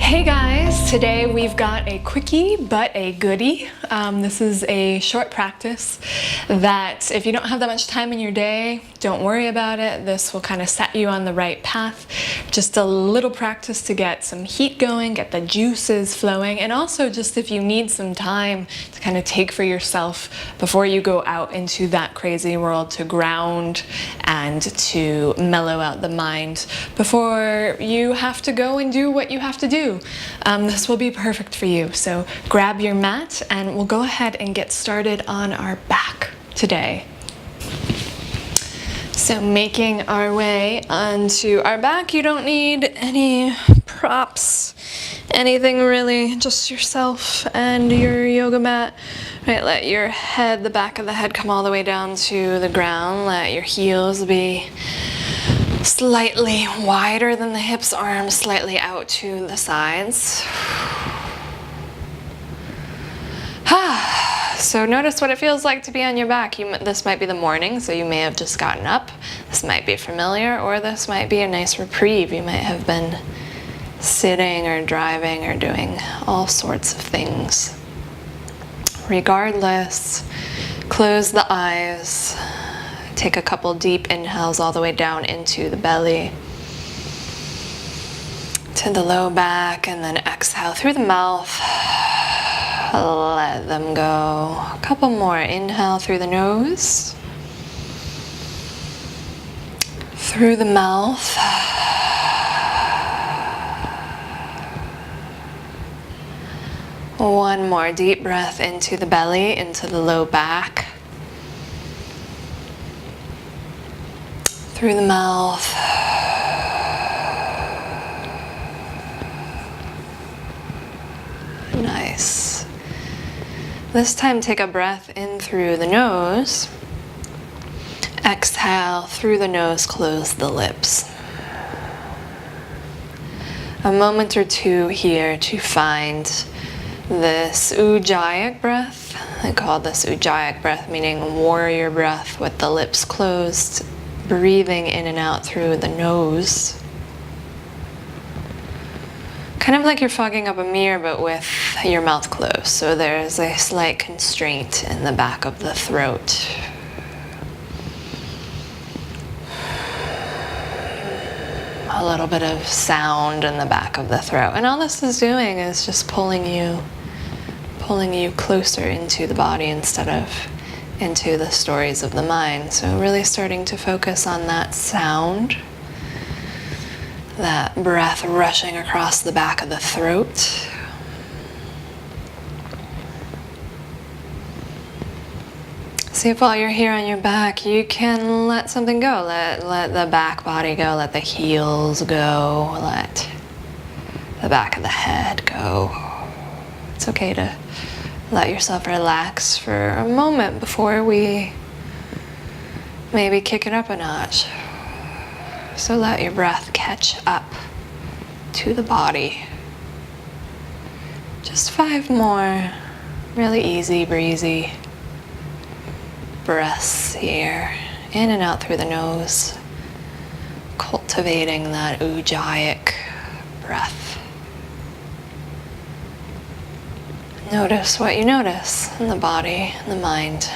Hey guys, today we've got a quickie but a goodie. This is a short practice that if you don't have that much time in your day, don't worry about it. This will kind of set you on the right path. Just a little practice to get some heat going, get the juices flowing, and also just if you need some time to kind of take for yourself before you go out into that crazy world, to ground and to mellow out the mind before you have to go and do what you have to do. This will be perfect for you. So grab your mat and we'll go ahead and get started on our back today. So making our way onto our back, you don't need any props, anything really, just yourself and your yoga mat. Right, let your head, the back of the head, come all the way down to the ground. Let your heels be slightly wider than the hips, arms slightly out to the sides. So notice what it feels like to be on your back. This might be the morning, so you may have just gotten up. This might be familiar, or this might be a nice reprieve. You might have been sitting or driving or doing all sorts of things. Regardless, close the eyes. Take a couple deep inhales all the way down into the belly, to the low back, and then exhale through the mouth. Let them go. A couple more. Inhale through the nose, through the mouth. One more deep breath into the belly, into the low back. Through the mouth. Nice. This time take a breath in through the nose. Exhale through the nose, close the lips. A moment or two here to find this ujjayi breath. I call this ujjayi breath, meaning warrior breath with the lips closed, breathing in and out through the nose. Kind of like you're fogging up a mirror, but with your mouth closed. So there's a slight constraint in the back of the throat. A little bit of sound in the back of the throat. And all this is doing is just pulling you closer into the body instead of into the stories of the mind. So really starting to focus on that sound, that breath rushing across the back of the throat. See if while you're here on your back, you can let something go. Let the back body go, let the heels go, let the back of the head go. It's okay to let yourself relax for a moment before we maybe kick it up a notch. So let your breath catch up to the body. Just 5 more really easy, breezy breaths here. In and out through the nose, cultivating that ujjayi breath. Notice what you notice in the body and the mind.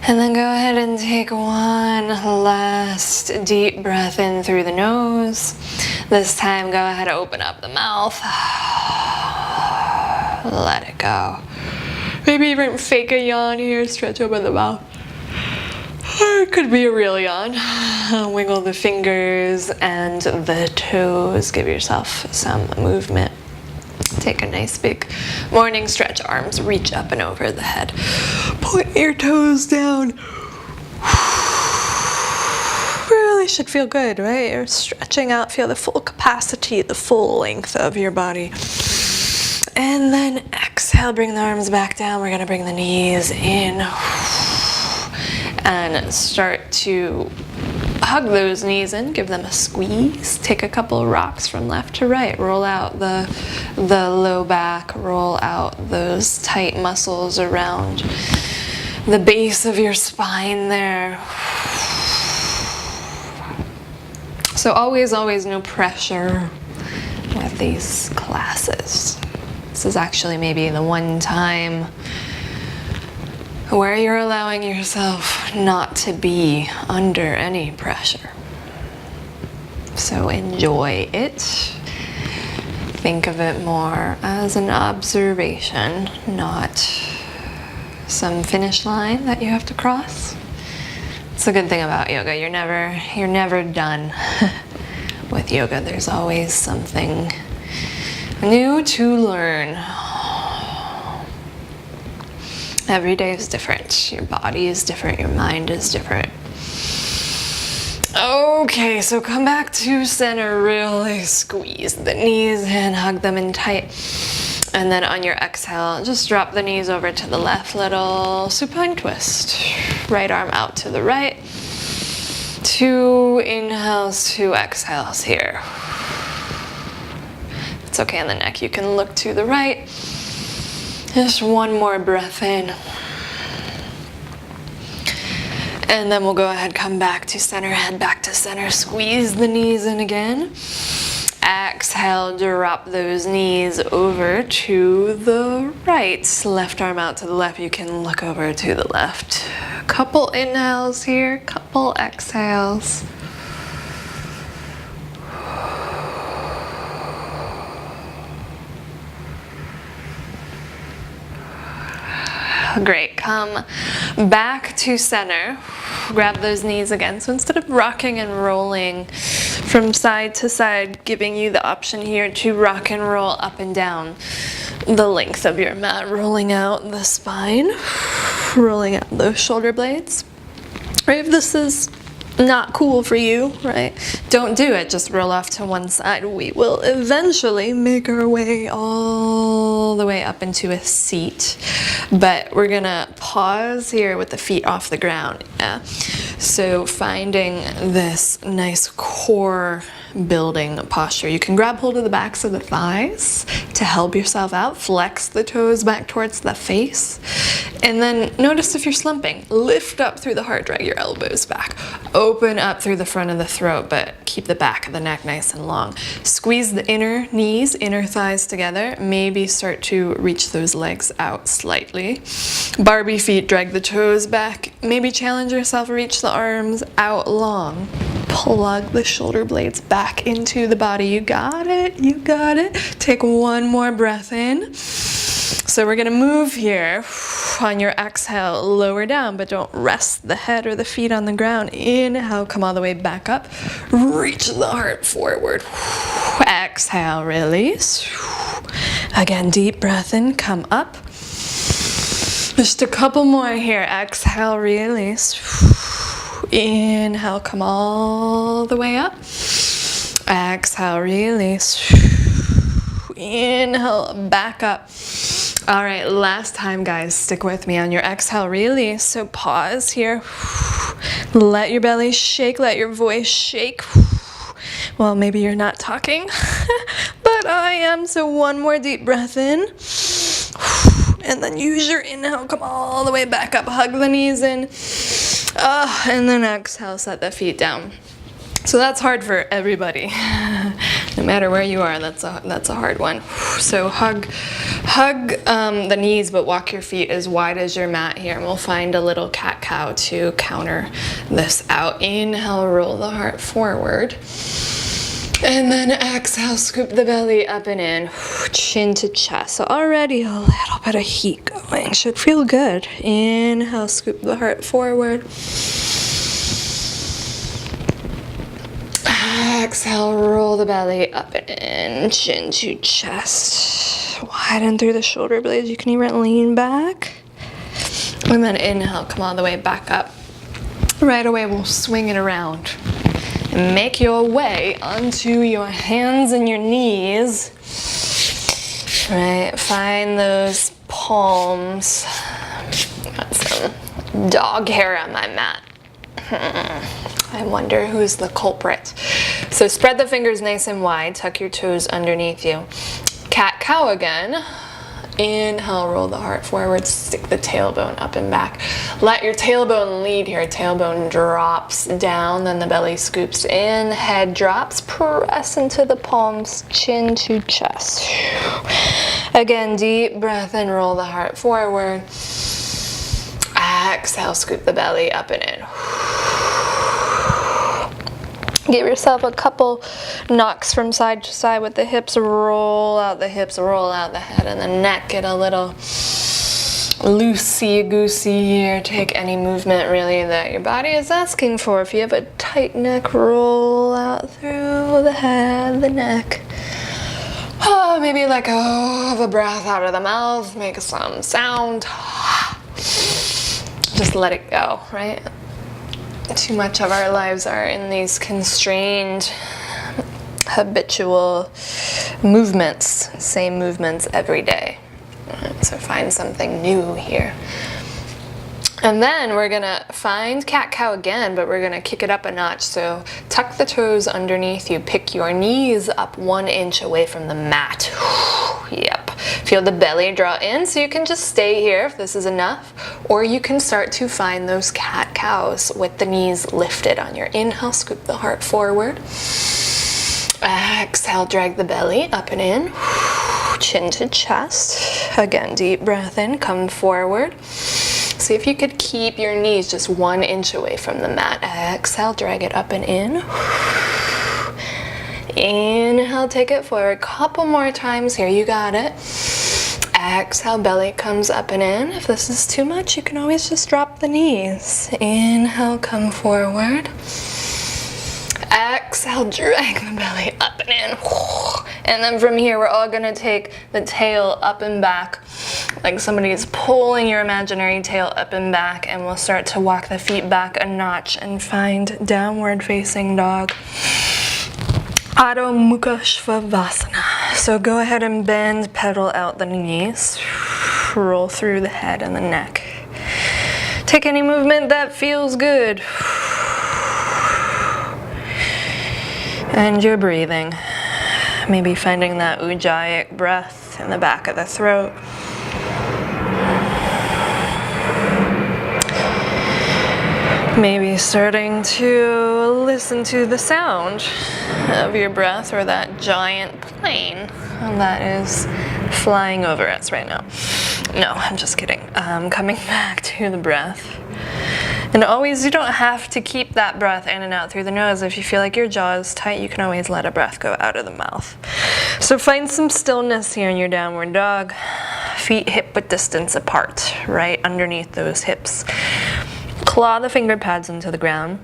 And then go ahead and take one last deep breath in through the nose. This time go ahead and open up the mouth. Let it go. Maybe even fake a yawn here, stretch open the mouth. Or it could be a real yawn. Wiggle the fingers and the toes. Give yourself some movement. Take a nice big morning stretch. Arms reach up and over the head. Point your toes down. Really should feel good, right? You're stretching out. Feel the full capacity, the full length of your body. And then exhale, bring the arms back down. We're gonna bring the knees in. and start to hug those knees in, give them a squeeze. Take a couple of rocks from left to right. Roll out the low back, roll out those tight muscles around the base of your spine there. So always no pressure with these classes. This is actually maybe the one time where you're allowing yourself not to be under any pressure. So enjoy it. Think of it more as an observation, not some finish line that you have to cross. It's a good thing about yoga. You're never done with yoga. There's always something new to learn. Every day is different. Your body is different. Your mind is different. Okay, so come back to center. Really squeeze the knees in, hug them in tight. And then on your exhale, just drop the knees over to the left, little supine twist. Right arm out to the right. 2 inhales, 2 exhales here. It's okay on the neck. You can look to the right. Just one more breath in. And then we'll go ahead, come back to center, head back to center. Squeeze the knees in again. Exhale, drop those knees over to the right. Left arm out to the left. You can look over to the left. Couple inhales here, couple exhales. Great, come back to center. Grab those knees again. So instead of rocking and rolling from side to side, giving you the option here to rock and roll up and down the length of your mat, rolling out the spine, rolling out those shoulder blades. Right, if this is not cool for you, right, don't do it. Just roll off to one side. We will eventually make our way all the way up into a seat, but we're gonna pause here with the feet off the ground. Yeah. So finding this nice core building posture. You can grab hold of the backs of the thighs to help yourself out. Flex the toes back towards the face. And then notice if you're slumping. Lift up through the heart, drag your elbows back. Open up through the front of the throat, but keep the back of the neck nice and long. Squeeze the inner knees, inner thighs together. Maybe start to reach those legs out slightly. Barbie feet, drag the toes back. Maybe challenge yourself, reach the arms out long. Plug the shoulder blades back into the body. You got it, you got it. Take one more breath in. So we're gonna move here. On your exhale, lower down, but don't rest the head or the feet on the ground. Inhale, come all the way back up. Reach the heart forward. Exhale, release. Again, deep breath in, come up. Just a couple more here. Exhale, release. Inhale, come all the way up. Exhale, release. Inhale, back up. All right, last time, guys. Stick with me on your exhale, release. So pause here. Let your belly shake, let your voice shake. Well, maybe you're not talking, but I am. So one more deep breath in. And then use your inhale, come all the way back up. Hug the knees in. And then exhale, set the feet down. So that's hard for everybody. No matter where you are, that's a hard one. So hug the knees, but walk your feet as wide as your mat here. And we'll find a little cat-cow to counter this out. Inhale, roll the heart forward. And then exhale, scoop the belly up and in. Chin to chest. So already a little bit of heat going. Should feel good. Inhale, scoop the heart forward. Exhale, roll the belly up and in, chin to chest. Widen through the shoulder blades. You can even lean back. And then inhale, come all the way back up. Right away, we'll swing it around. And make your way onto your hands and your knees. Right, find those palms. Got some dog hair on my mat. I wonder who's the culprit. So spread the fingers nice and wide, tuck your toes underneath you. Cat-cow again. Inhale, roll the heart forward, stick the tailbone up and back. Let your tailbone lead here. Tailbone drops down, then the belly scoops in, head drops, press into the palms, chin to chest. Again, deep breath in, roll the heart forward. Exhale, scoop the belly up and in. Give yourself a couple knocks from side to side with the hips. Roll out the hips, roll out the head and the neck. Get a little loosey-goosey here. Take any movement really that your body is asking for. If you have a tight neck, roll out through the head, the neck. Oh, maybe let go of a breath out of the mouth. Make some sound. Just let it go, right? Too much of our lives are in these constrained, habitual movements, same movements every day. So find something new here. And then we're gonna find cat-cow again, but we're gonna kick it up a notch. So tuck the toes underneath you, pick your knees up 1 inch away from the mat. Yep. Feel the belly draw in, so you can just stay here if this is enough, or you can start to find those cat-cows with the knees lifted on your inhale. Scoop the heart forward. Exhale, drag the belly up and in. Chin to chest. Again, deep breath in, come forward. See if you could keep your knees just 1 inch away from the mat. Exhale, drag it up and in. Inhale, take it forward. Couple more times here, you got it. Exhale, belly comes up and in. If this is too much, you can always just drop the knees. Inhale, come forward. Exhale, drag the belly up and in. And then from here, we're all gonna take the tail up and back, like somebody is pulling your imaginary tail up and back, and we'll start to walk the feet back a notch and find downward facing dog. Adho Mukha Svanasana. So go ahead and bend, pedal out the knees, roll through the head and the neck. Take any movement that feels good. And you're breathing. Maybe finding that ujjayi breath in the back of the throat. Maybe starting to listen to the sound of your breath, or that giant plane that is flying over us right now. No, I'm just kidding. Coming back to the breath. And always, you don't have to keep that breath in and out through the nose. If you feel like your jaw is tight, you can always let a breath go out of the mouth. So find some stillness here in your downward dog. Feet hip-width distance apart, right underneath those hips. Claw the finger pads into the ground.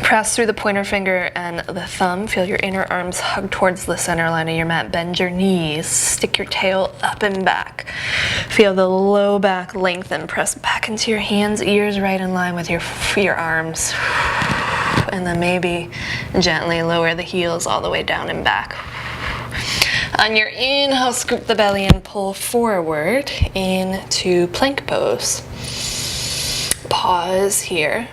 Press through the pointer finger and the thumb. Feel your inner arms hug towards the center line of your mat. Bend your knees. Stick your tail up and back. Feel the low back lengthen. Press back into your hands, ears right in line with your arms. And then maybe gently lower the heels all the way down and back. On your inhale, scoop the belly and pull forward into plank pose. Pause here.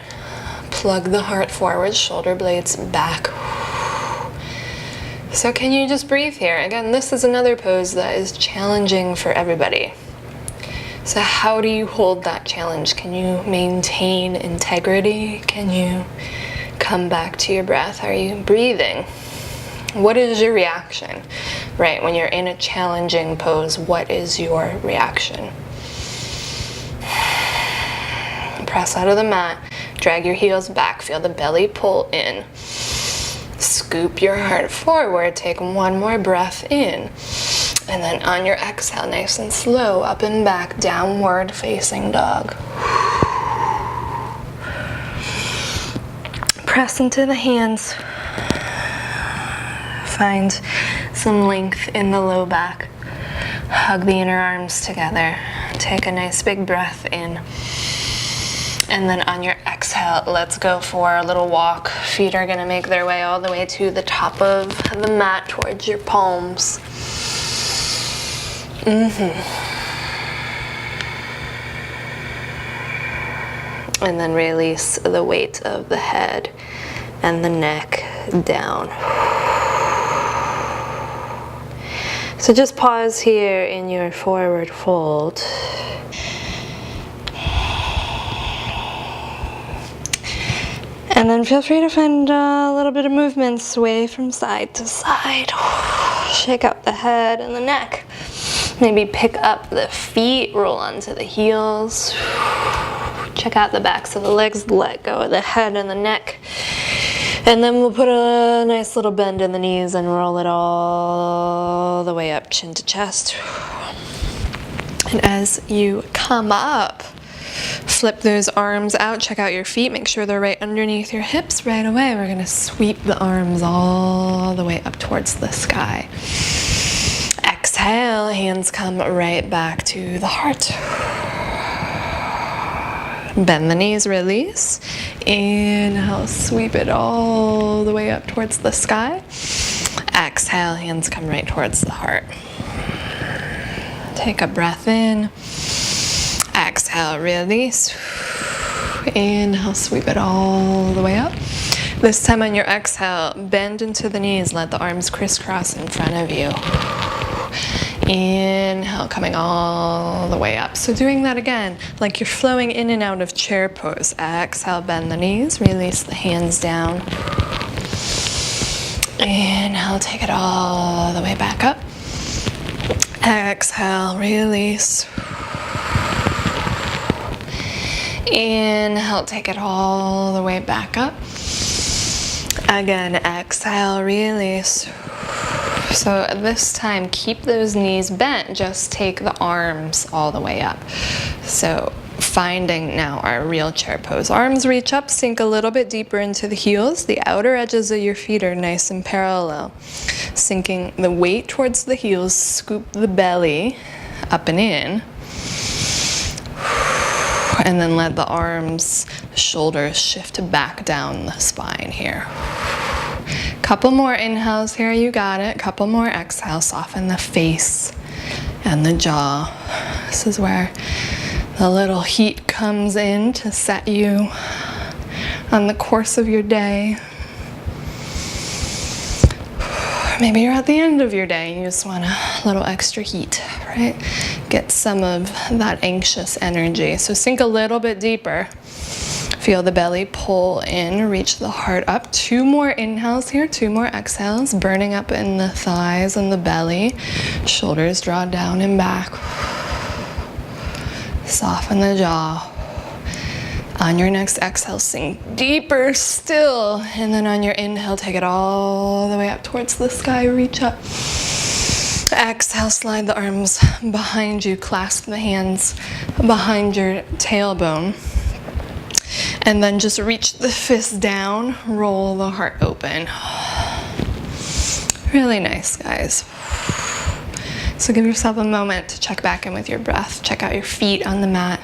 Plug the heart forward, shoulder blades back. So can you just breathe here? Again, this is another pose that is challenging for everybody. So how do you hold that challenge? Can you maintain integrity? Can you come back to your breath? Are you breathing? What is your reaction? Right, when you're in a challenging pose, what is your reaction? Press out of the mat. Drag your heels back, feel the belly pull in. Scoop your heart forward, take one more breath in. And then on your exhale, nice and slow, up and back, downward facing dog. Press into the hands. Find some length in the low back. Hug the inner arms together. Take a nice big breath in. And then on your exhale, let's go for a little walk. Feet are gonna make their way all the way to the top of the mat towards your palms. And then release the weight of the head and the neck down. So just pause here in your forward fold. And then feel free to find a little bit of movement, sway from side to side. Shake out the head and the neck. Maybe pick up the feet, roll onto the heels. Check out the backs of the legs, let go of the head and the neck. And then we'll put a nice little bend in the knees and roll it all the way up, chin to chest. And as you come up, flip those arms out, check out your feet, make sure they're right underneath your hips. Right away, we're gonna sweep the arms all the way up towards the sky. Exhale, hands come right back to the heart. Bend the knees, release. Inhale, sweep it all the way up towards the sky. Exhale, hands come right towards the heart. Take a breath in. Exhale, release. Inhale, sweep it all the way up. This time on your exhale, bend into the knees, let the arms crisscross in front of you. Inhale, coming all the way up. So doing that again, like you're flowing in and out of chair pose. Exhale, bend the knees, release the hands down. Inhale, take it all the way back up. Exhale, release. Inhale, take it all the way back up. Again, exhale, release. So this time, keep those knees bent, just take the arms all the way up. So finding now our real chair pose. Arms reach up, sink a little bit deeper into the heels. The outer edges of your feet are nice and parallel. Sinking the weight towards the heels, scoop the belly up and in. And then let the arms, shoulders shift back down the spine here. Couple more inhales here, you got it. Couple more exhales, soften the face and the jaw. This is where the little heat comes in to set you on the course of your day. Maybe you're at the end of your day and you just want a little extra heat, right? Get some of that anxious energy. So sink a little bit deeper. Feel the belly pull in, reach the heart up. 2 more inhales here, 2 more exhales, burning up in the thighs and the belly. Shoulders draw down and back. Soften the jaw. On your next exhale, sink deeper still. And then on your inhale, take it all the way up towards the sky, reach up. Exhale, slide the arms behind you, clasp the hands behind your tailbone. And then just reach the fist down, roll the heart open. Really nice, guys. So give yourself a moment to check back in with your breath. Check out your feet on the mat.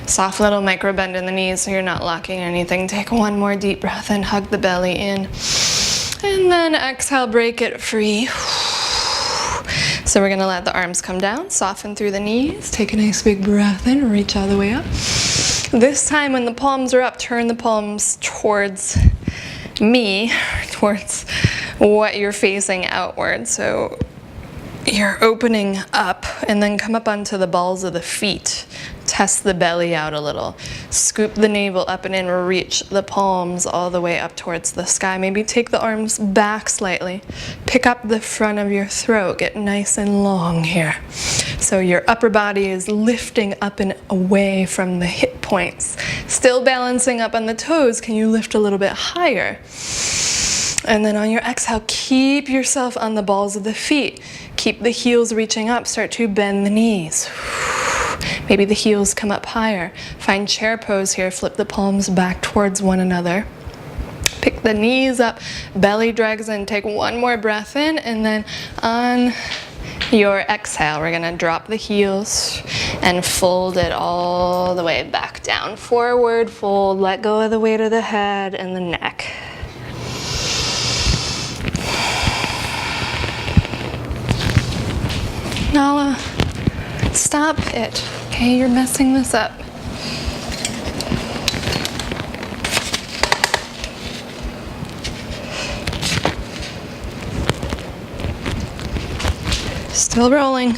Soft little micro bend in the knees so you're not locking anything. Take 1 more deep breath and hug the belly in. And then exhale, break it free. So we're gonna let the arms come down, soften through the knees. Take a nice big breath in, reach all the way up. This time when the palms are up, turn the palms towards me, towards what you're facing outward. So you're opening up and then come up onto the balls of the feet. Test the belly out a little. Scoop the navel up and in, reach the palms all the way up towards the sky. Maybe take the arms back slightly. Pick up the front of your throat. Get nice and long here. So your upper body is lifting up and away from the hip points. Still balancing up on the toes. Can you lift a little bit higher? And then on your exhale, keep yourself on the balls of the feet. Keep the heels reaching up. Start to bend the knees. Maybe the heels come up higher. Find chair pose here. Flip the palms back towards one another. Pick the knees up. Belly drags in. Take 1 more breath in. And then on your exhale, we're going to drop the heels and fold it all the way back down. Forward fold. Let go of the weight of the head and the neck. Nala, stop it. Okay, you're messing this up. Still rolling.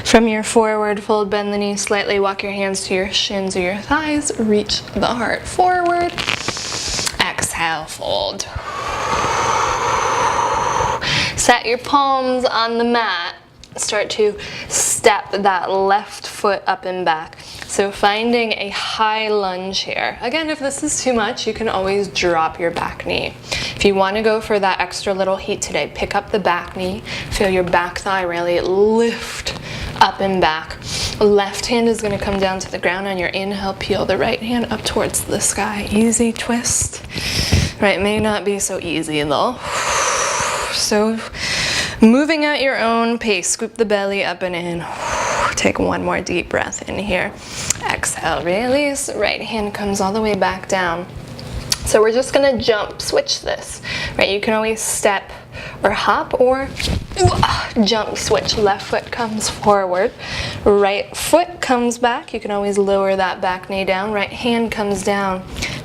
From your forward fold, bend the knees slightly, walk your hands to your shins or your thighs, reach the heart forward. Exhale, fold. Set your palms on the mat. Start to step that left foot up and back. So finding a high lunge here. Again, if this is too much, you can always drop your back knee. If you want to go for that extra little heat today, pick up the back knee, feel your back thigh really lift up and back. Left hand is going to come down to the ground on your inhale, peel the right hand up towards the sky. Easy twist. Right, may not be so easy though. So moving at your own pace, scoop the belly up and in. Take one more deep breath in here. Exhale, release. Right hand comes all the way back down. So we're just gonna jump, switch this, right? You can always step or hop or jump, switch. Left foot comes forward, right foot comes back. You can always lower that back knee down. Right hand comes down.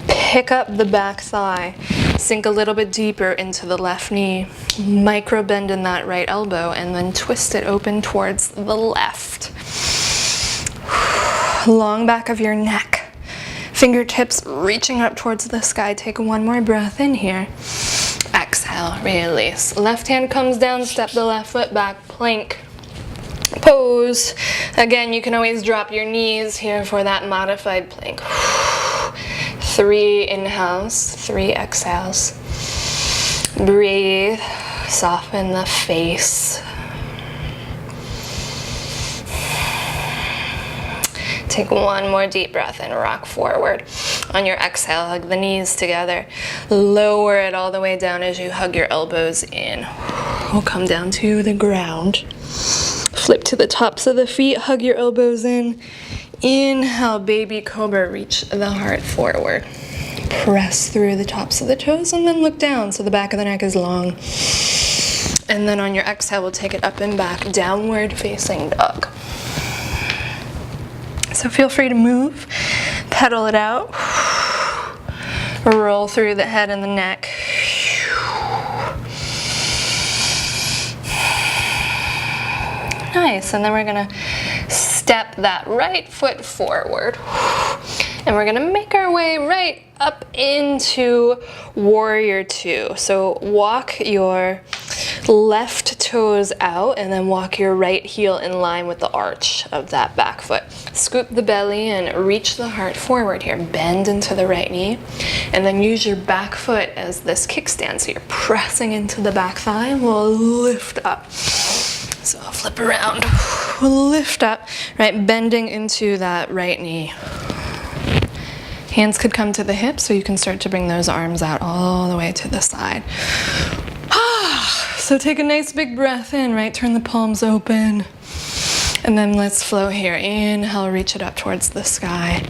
Pick up the back thigh, sink a little bit deeper into the left knee, micro bend in that right elbow, and then twist it open towards the left. Long back of your neck, fingertips reaching up towards the sky. Take one more breath in here. Exhale, release. Left hand comes down, step the left foot back, plank pose. Again, you can always drop your knees here for that modified plank. 3 inhales, 3 exhales. Breathe, soften the face. Take one more deep breath and rock forward. On your exhale, hug the knees together. Lower it all the way down as you hug your elbows in. We'll come down to the ground. Flip to the tops of the feet, hug your elbows in. Inhale, baby cobra, reach the heart forward. Press through the tops of the toes and then look down so the back of the neck is long. And then on your exhale, we'll take it up and back, downward facing dog. So feel free to move, pedal it out, roll through the head and the neck. Nice, and then we're gonna step that right foot forward. And we're gonna make our way right up into warrior 2. So walk your left toes out and then walk your right heel in line with the arch of that back foot. Scoop the belly and reach the heart forward here. Bend into the right knee and then use your back foot as this kickstand. So you're pressing into the back thigh and we'll lift up. So I'll flip around, we'll lift up, right, bending into that right knee. Hands could come to the hips, so you can start to bring those arms out all the way to the side. So take a nice big breath in, right, turn the palms open. And then let's flow here. Inhale, reach it up towards the sky.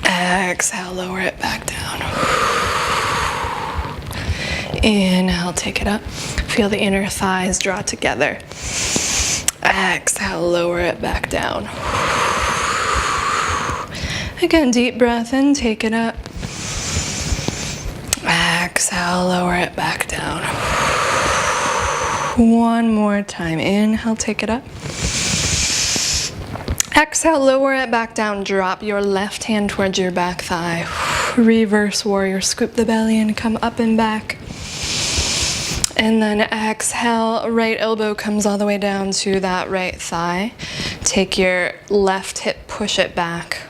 Exhale, lower it back down. Inhale, take it up. Feel the inner thighs draw together. Exhale, lower it back down. Again, deep breath in, take it up. Exhale, lower it back down. One more time. Inhale, take it up. Exhale, lower it back down. Drop your left hand towards your back thigh. Reverse warrior. Scoop the belly and come up and back. And then exhale, right elbow comes all the way down to that right thigh. Take your left hip, push it back.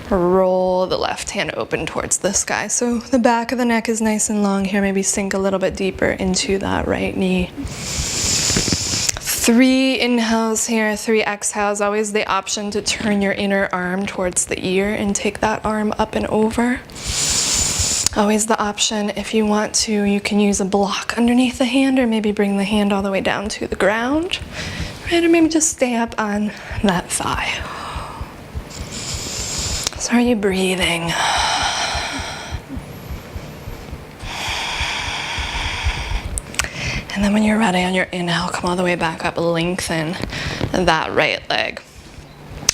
Roll the left hand open towards the sky. So the back of the neck is nice and long here. Maybe sink a little bit deeper into that right knee. 3 inhales here, 3 exhales. Always the option to turn your inner arm towards the ear and take that arm up and over. Always the option, if you want to, you can use a block underneath the hand or maybe bring the hand all the way down to the ground. Right, or maybe just stay up on that thigh. So are you breathing? And then when you're ready on your inhale, come all the way back up, lengthen that right leg.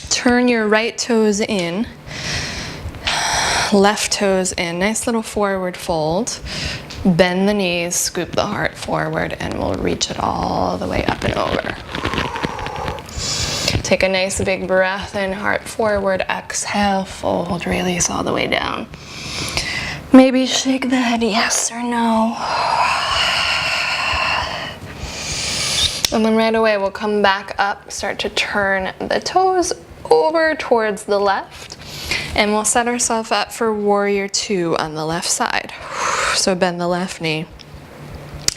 Turn your right toes in. Left toes in, nice little forward fold. Bend the knees, scoop the heart forward, and we'll reach it all the way up and over. Take a nice big breath in, heart forward, exhale, fold, release all the way down. Maybe shake the head yes or no. And then right away we'll come back up, start to turn the toes over towards the left. And we'll set ourselves up for warrior two on the left side. So bend the left knee.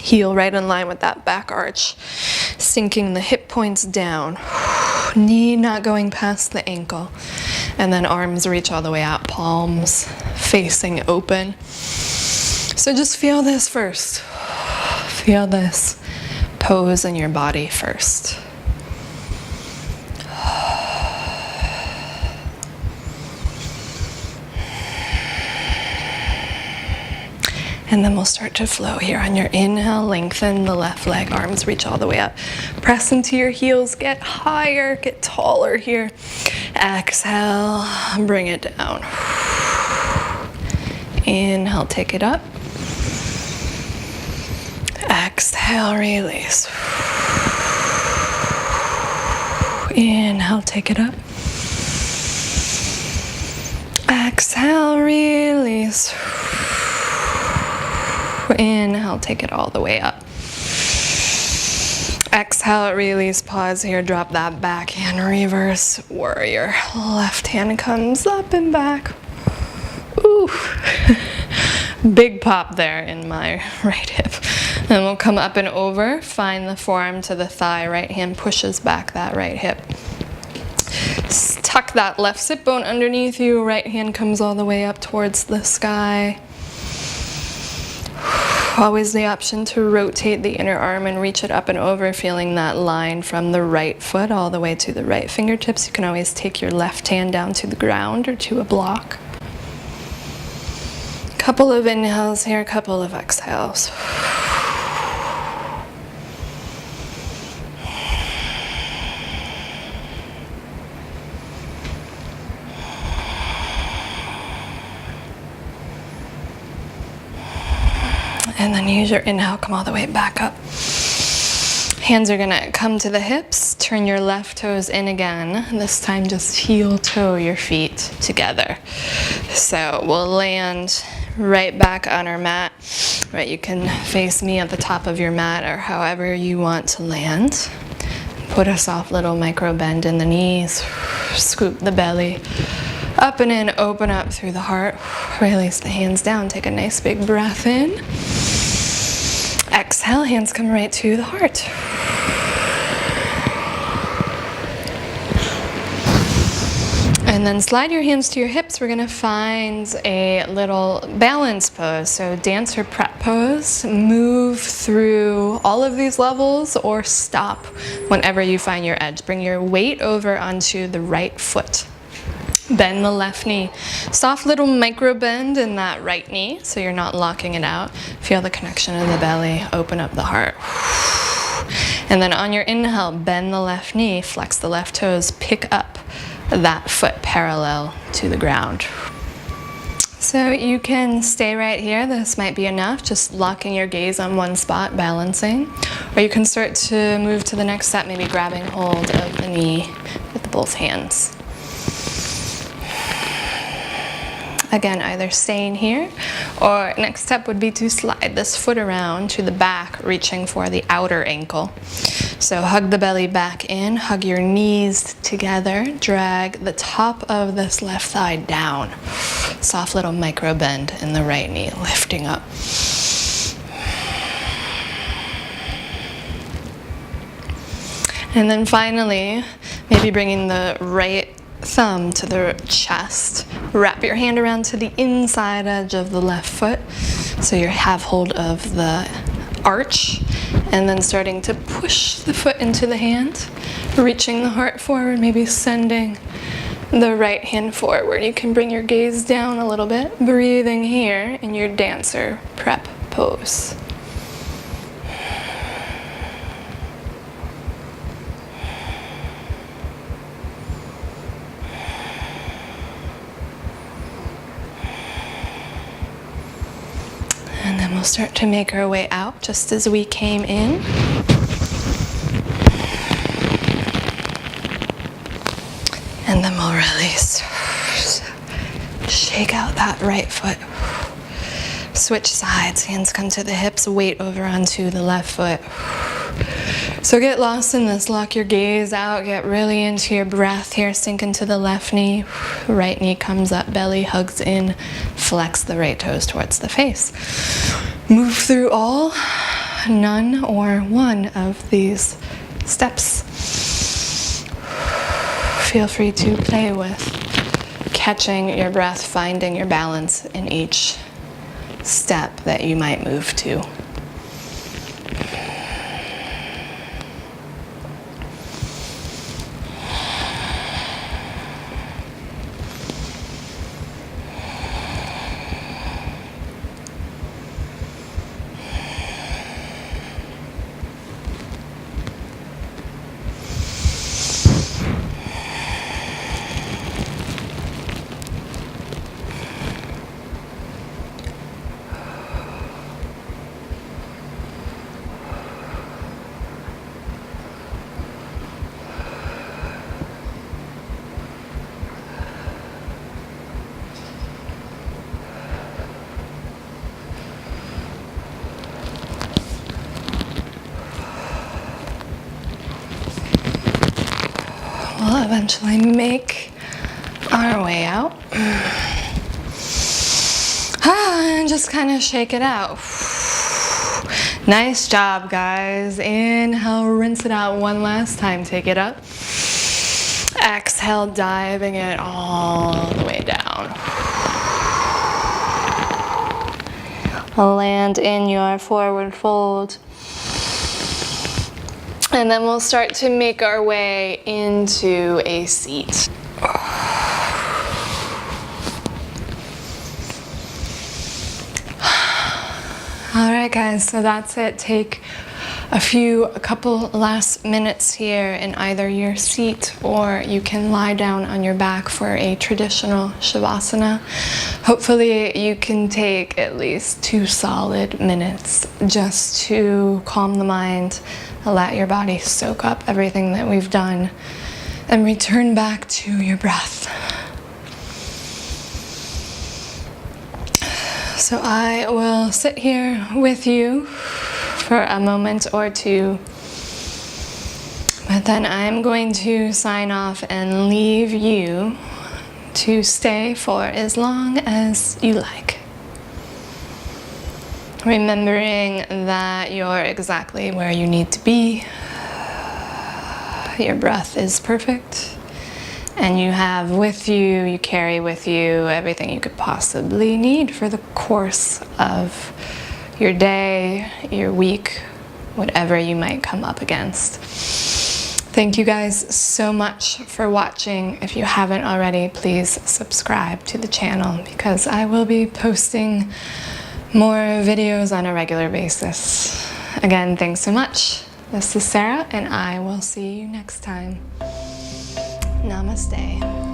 Heel right in line with that back arch. Sinking the hip points down. Knee not going past the ankle. And then arms reach all the way out. Palms facing open. So just feel this first. Feel this pose in your body first. And then we'll start to flow here. On your inhale, lengthen the left leg, arms reach all the way up. Press into your heels, get higher, get taller here. Exhale, bring it down. Inhale, take it up. Exhale, release. Inhale, take it up. Exhale, release. Inhale, take it all the way up. Exhale, release, pause here, drop that back hand, reverse warrior. Left hand comes up and back. Ooh, big pop there in my right hip. Then we'll come up and over, find the forearm to the thigh, right hand pushes back that right hip. Tuck that left sit bone underneath you, right hand comes all the way up towards the sky. Always the option to rotate the inner arm and reach it up and over, feeling that line from the right foot all the way to the right fingertips. You can always take your left hand down to the ground or to a block. Couple of inhales here, couple of exhales. And then use your inhale, come all the way back up. Hands are gonna come to the hips, turn your left toes in again. This time just heel toe your feet together. So we'll land right back on our mat. Right, you can face me at the top of your mat or however you want to land. Put a soft little micro bend in the knees, scoop the belly. Up and in, open up through the heart. Release the hands down, take a nice big breath in. Exhale, hands come right to the heart. And then slide your hands to your hips. We're gonna find a little balance pose. So dancer prep pose. Move through all of these levels or stop whenever you find your edge. Bring your weight over onto the right foot. Bend the left knee. Soft little micro bend in that right knee so you're not locking it out. Feel the connection of the belly, open up the heart. And then on your inhale, bend the left knee, flex the left toes, pick up that foot parallel to the ground. So you can stay right here. This might be enough, just locking your gaze on one spot, balancing. Or you can start to move to the next step, maybe grabbing hold of the knee with both hands. Again, either staying here or next step would be to slide this foot around to the back, reaching for the outer ankle. So hug the belly back in, hug your knees together, drag the top of this left thigh down. Soft little micro bend in the right knee, lifting up. And then finally, maybe bringing the right thumb to the chest. Wrap your hand around to the inside edge of the left foot so you have hold of the arch, and then starting to push the foot into the hand, reaching the heart forward, maybe sending the right hand forward. You can bring your gaze down a little bit, breathing here in your dancer prep pose. then we'll start to make our way out just as we came in. And then we'll release. Shake out that right foot. Switch sides, hands come to the hips, weight over onto the left foot. So get lost in this, lock your gaze out, get really into your breath here, sink into the left knee, right knee comes up, belly hugs in, flex the right toes towards the face. Move through all, none, or one of these steps. Feel free to play with catching your breath, finding your balance in each step that you might move to. We'll eventually make our way out. And just kind of shake it out. Nice job, guys. Inhale, rinse it out one last time. Take it up. Exhale, diving it all the way down. Land in your forward fold. And then we'll start to make our way into a seat. All right, guys, so that's it. Take a couple last minutes here in either your seat, or you can lie down on your back for a traditional Shavasana. Hopefully you can take at least 2 solid minutes just to calm the mind, let your body soak up everything that we've done, and return back to your breath. So I will sit here with you for a moment or two, but then I'm going to sign off and leave you to stay for as long as you like. Remembering that you're exactly where you need to be. Your breath is perfect, and you have with you, you carry with you everything you could possibly need for the course of your day, your week, whatever you might come up against. Thank you guys so much for watching. If you haven't already, please subscribe to the channel because I will be posting more videos on a regular basis. Again, thanks so much. This is Sarah, and I will see you next time. Namaste.